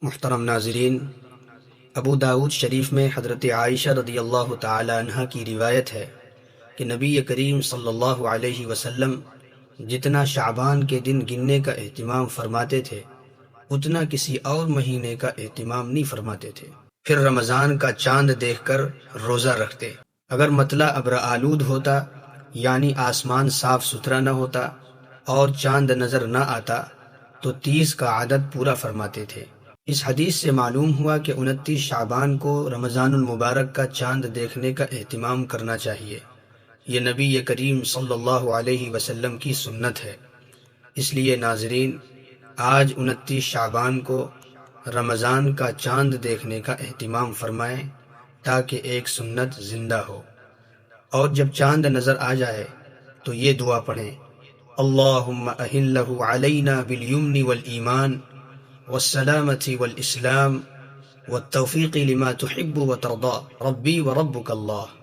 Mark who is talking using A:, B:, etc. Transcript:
A: محترم ناظرین، ابو داود شریف میں حضرت عائشہ رضی اللہ تعالی عنہ کی روایت ہے کہ نبی کریم صلی اللہ علیہ وسلم جتنا شعبان کے دن گننے کا اہتمام فرماتے تھے اتنا کسی اور مہینے کا اہتمام نہیں فرماتے تھے۔ پھر رمضان کا چاند دیکھ کر روزہ رکھتے۔ اگر مطلع ابر آلود ہوتا یعنی آسمان صاف ستھرا نہ ہوتا اور چاند نظر نہ آتا تو 30 کا عدد پورا فرماتے تھے۔ اس حدیث سے معلوم ہوا کہ 29 شعبان کو رمضان المبارک کا چاند دیکھنے کا اہتمام کرنا چاہیے۔ یہ نبی کریم صلی اللہ علیہ وسلم کی سنت ہے۔ اس لیے ناظرین، آج 29 شعبان کو رمضان کا چاند دیکھنے کا اہتمام فرمائیں تاکہ ایک سنت زندہ ہو۔ اور جب چاند نظر آ جائے تو یہ دعا پڑھیں: اللہم اہلہ علینا بالیمن والایمان والسلامة والاسلام والتوفیق لما تحب وترضى ربی وربک اللہ۔